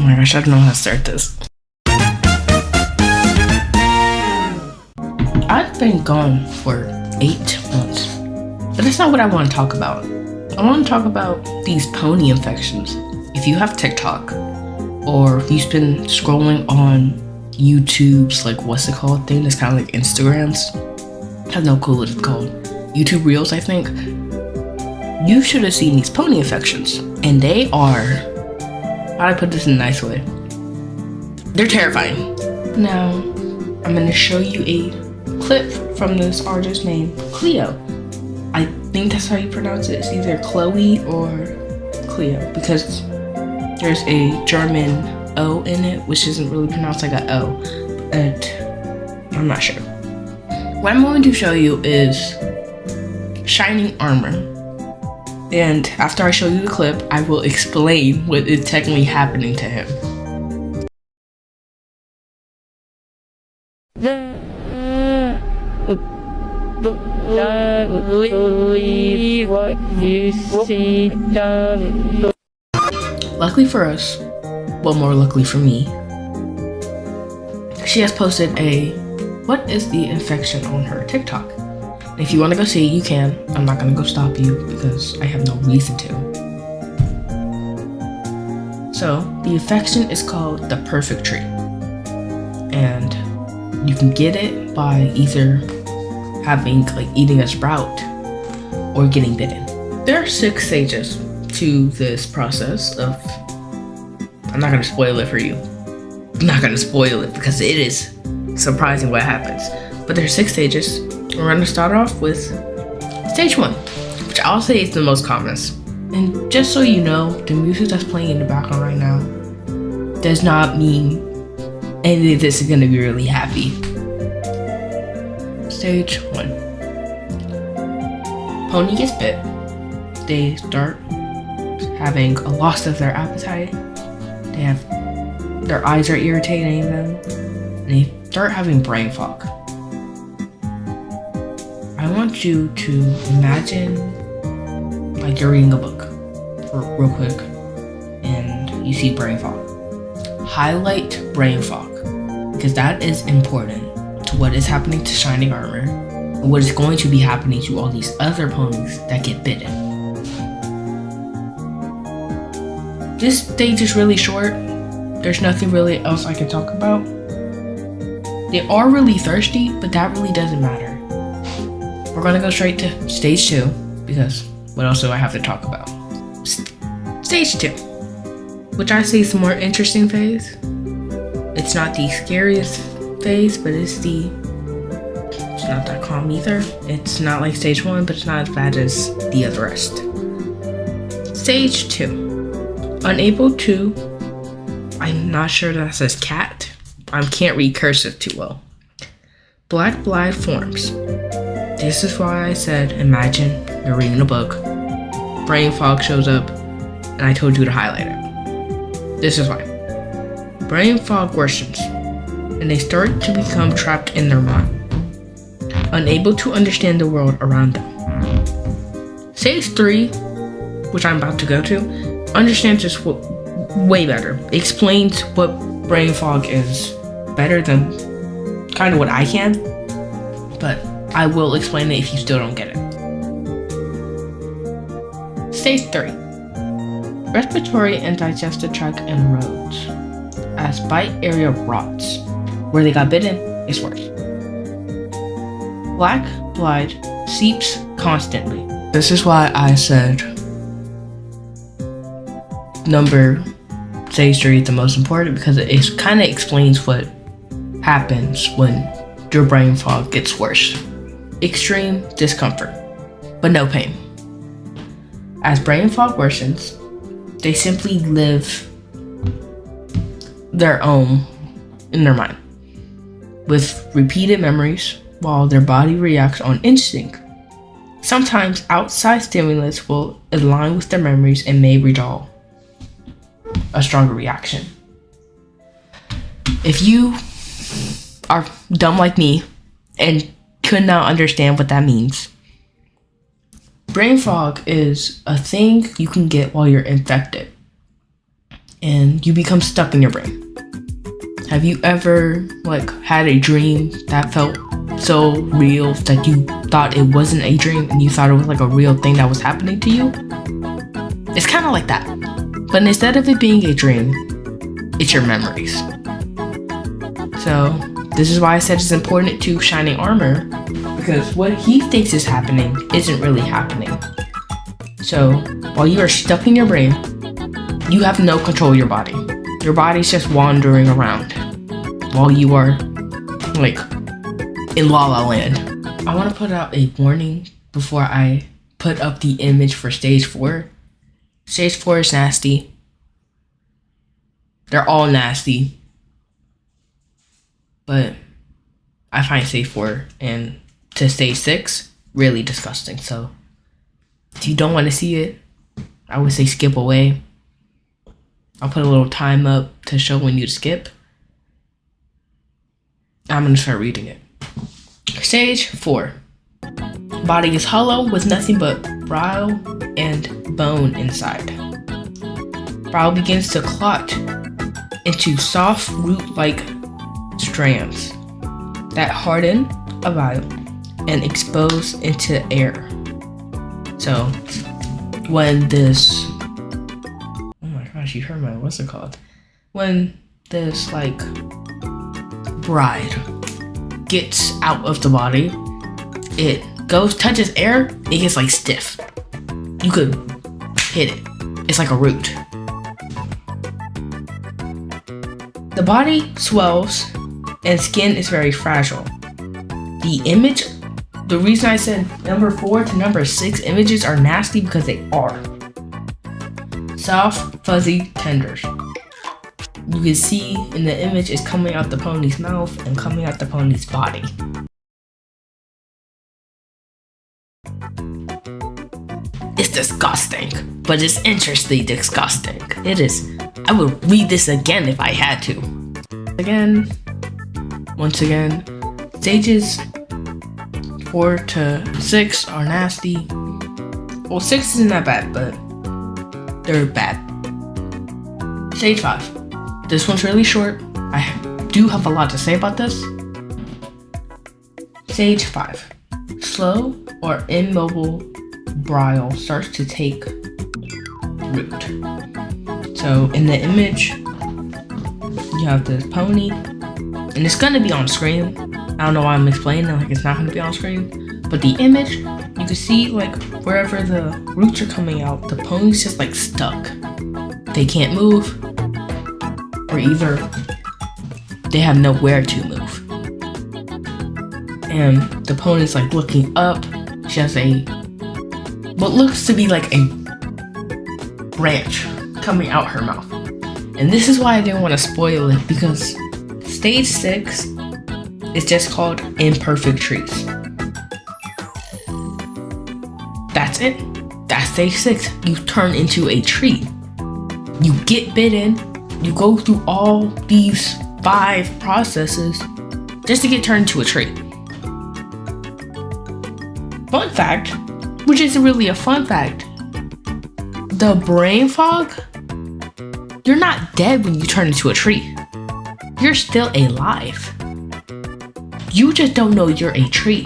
my gosh, I don't know how to start this. I've been gone for 8 months, but that's not what I want to talk about. I want to talk about these pony infections. If you have TikTok, or if you've been scrolling on YouTube's, like, what's it called thing that's kind of like Instagrams, I have no clue what it's called, YouTube Reels, I think. You should have seen these pony infections, and they are, how do I put this in a nice way? They're terrifying. Now, I'm going to show you a clip from this artist named Cleo. I think that's how you pronounce it. It's either Chloe or Cleo, because there's a German O in it, which isn't really pronounced like a O, but I'm not sure. What I'm going to show you is shining armor. And after I show you the clip, I will explain what is technically happening to him. Luckily for us, well, more luckily for me, she has posted a "What is the infection?" on her TikTok. If you want to go see it, you can. I'm not going to go stop you because I have no reason to. So, the infection is called the perfect tree. And you can get it by either having, like, eating a sprout or getting bitten. There are 6 stages to this process of, I'm not going to spoil it for you. I'm not going to spoil it because it is surprising what happens. But there are 6 stages. We're going to start off with stage 1, which I'll say is the most common. And just so you know, the music that's playing in the background right now does not mean any of this is going to be really happy. Stage 1. Pony gets bit. They start having a loss of their appetite. Their eyes are irritating them. And they start having brain fog. I want you to imagine like you're reading a book real quick and you see brain fog. Highlight brain fog because that is important to what is happening to Shining Armor and what is going to be happening to all these other ponies that get bitten. This stage is really short. There's nothing really else I can talk about. They are really thirsty, but that really doesn't matter. We're gonna go straight to stage 2 because what else do I have to talk about? Stage 2, which I say is the more interesting phase. It's not the scariest phase, but it's not that calm either. It's not like stage 1, but it's not as bad as the other rest. Stage 2, unable to, I'm not sure that says cat. I can't read cursive too well. Black blind forms. This is why I said, imagine you're reading a book, brain fog shows up, and I told you to highlight it. This is why. Brain fog worsens, and they start to become trapped in their mind, unable to understand the world around them. Stage 3, which I'm about to go to, understands this way better. It explains what brain fog is better than kind of what I can, but I will explain it if you still don't get it. Stage 3. Respiratory and digestive tract erodes as bite area rots. Where they got bitten is worse. Black blood seeps constantly. This is why I said stage 3 is the most important because it kind of explains what happens when your brain fog gets worse. Extreme discomfort, but no pain. As brain fog worsens, they simply live their own in their mind with repeated memories while their body reacts on instinct. Sometimes outside stimulus will align with their memories and may result a stronger reaction. If you are dumb like me and could not understand what that means, brain fog is a thing you can get while you're infected. and you become stuck in your brain. Have you ever had a dream that felt so real that you thought it wasn't a dream and you thought it was a real thing that was happening to you? It's kind of like that. But instead of it being a dream, it's your memories. So this is why I said it's important to Shining Armor, because what he thinks is happening isn't really happening. So while you are stuck in your brain, you have no control of your body. Your body's just wandering around while you are in La La Land. I want to put out a warning before I put up the image for stage 4. Stage 4 is nasty. They're all nasty. But I find stage 4 and to stage 6 really disgusting. So if you don't want to see it, I would say skip away. I'll put a little time up to show when you skip. I'm going to start reading it. Stage 4. Body is hollow with nothing but brow and bone inside. Brow begins to clot into soft root-like strands that harden about and expose into air. So when this, oh my gosh, you heard my, what's it called? When this bride gets out of the body, it touches air, it gets stiff. You could hit it. It's like a root. The body swells and skin is very fragile. The reason I said number 4 to number 6 images are nasty because they are. Soft, fuzzy, tender. You can see in the image it's coming out the pony's mouth and coming out the pony's body. It's disgusting, but it's interestingly disgusting. It is. I would read this again if I had to. Once again, stages 4 to 6 are nasty. Well, 6 isn't that bad, but they're bad. Stage 5. This one's really short. I do have a lot to say about this. Stage 5. Slow or immobile brow starts to take root. So in the image, you have this pony, and it's gonna be on screen. I don't know why I'm explaining it it's not gonna be on screen, but the image, you can see wherever the roots are coming out, the pony's just stuck. They can't move, or either they have nowhere to move. And the pony's looking up. She has what looks to be a branch coming out her mouth. And this is why I didn't want to spoil it, because stage 6 is just called imperfect trees. That's it. That's stage 6. You turn into a tree. You get bitten. You go through all these 5 processes just to get turned into a tree. Fun fact, which isn't really a fun fact, the brain fog, you're not dead when you turn into a tree. You're still alive. You just don't know you're a tree.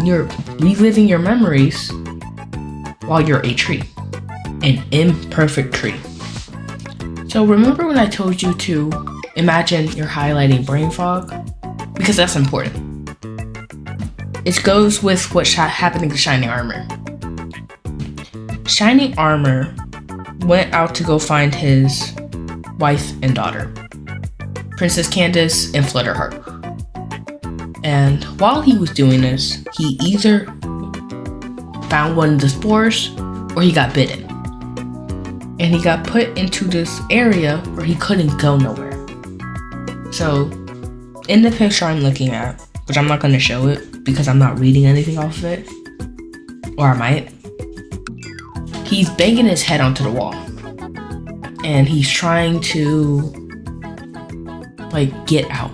You're reliving your memories while you're a tree, an imperfect tree. So remember when I told you to imagine you're highlighting brain fog? Because that's important. It goes with what's happening to Shining Armor. Shining Armor went out to go find his wife and daughter, Princess Candace and Flutterheart. And while he was doing this, he either found one of the spores or he got bitten. And he got put into this area where he couldn't go nowhere. So in the picture I'm looking at, which I'm not going to show it because I'm not reading anything off of it, or I might, he's banging his head onto the wall. And he's trying to get out.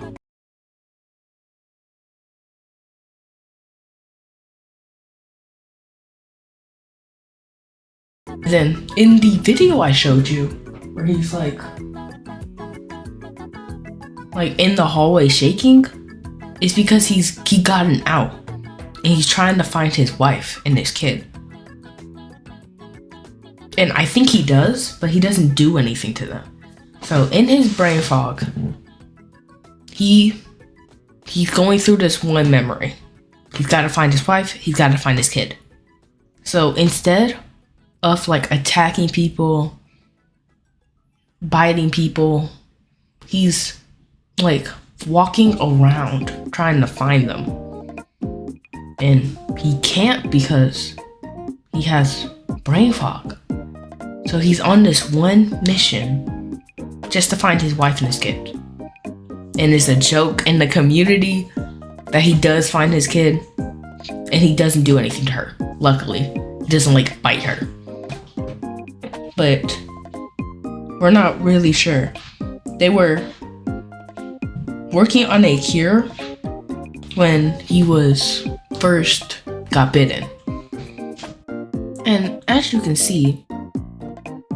Then in the video I showed you, where he's like in the hallway shaking, it's because he gotten out and he's trying to find his wife and his kid. And I think he does, but he doesn't do anything to them. So in his brain fog, he's going through this one memory. He's got to find his wife, he's got to find his kid. So instead of like attacking people, biting people, he's like walking around trying to find them. And he can't because he has brain fog. So he's on this one mission just to find his wife and his kid. And it's a joke in the community that he does find his kid and he doesn't do anything to her. Luckily, he doesn't like bite her. But we're not really sure. They were working on a cure when he was first got bitten. And as you can see,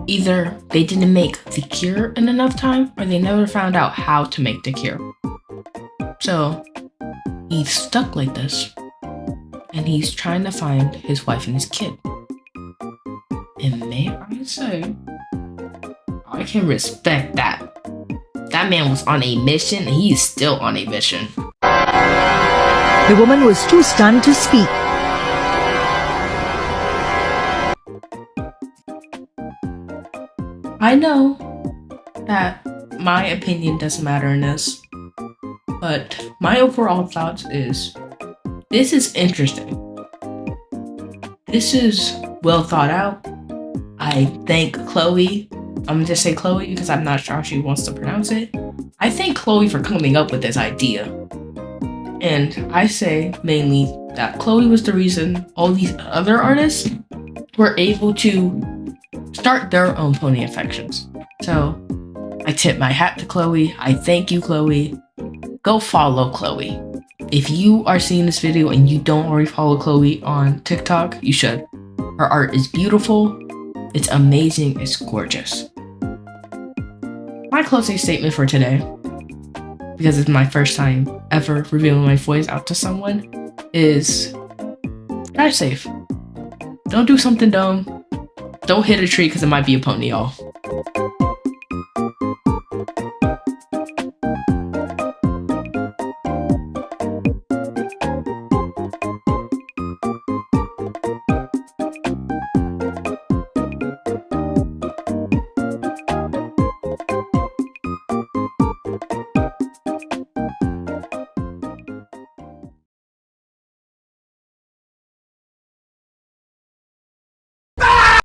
either they didn't make the cure in enough time or they never found out how to make the cure. So he's stuck like this and he's trying to find his wife and his kid. And may I say, I can respect that. That man was on a mission and he is still on a mission. The woman was too stunned to speak. I know that my opinion doesn't matter in this, but my overall thoughts is, this is interesting. This is well thought out. I thank Chloe. I'm gonna just say Chloe because I'm not sure how she wants to pronounce it. I thank Chloe for coming up with this idea. And I say mainly that Chloe was the reason all these other artists were able to start their own pony infections. So I tip my hat to Chloe. I thank you, Chloe. Go follow Chloe. If you are seeing this video and you don't already follow Chloe on TikTok, you should. Her art is beautiful. It's amazing. It's gorgeous. My closing statement for today, because it's my first time ever revealing my voice out to someone, is drive safe. Don't do something dumb. Don't hit a tree because it might be a pony, y'all.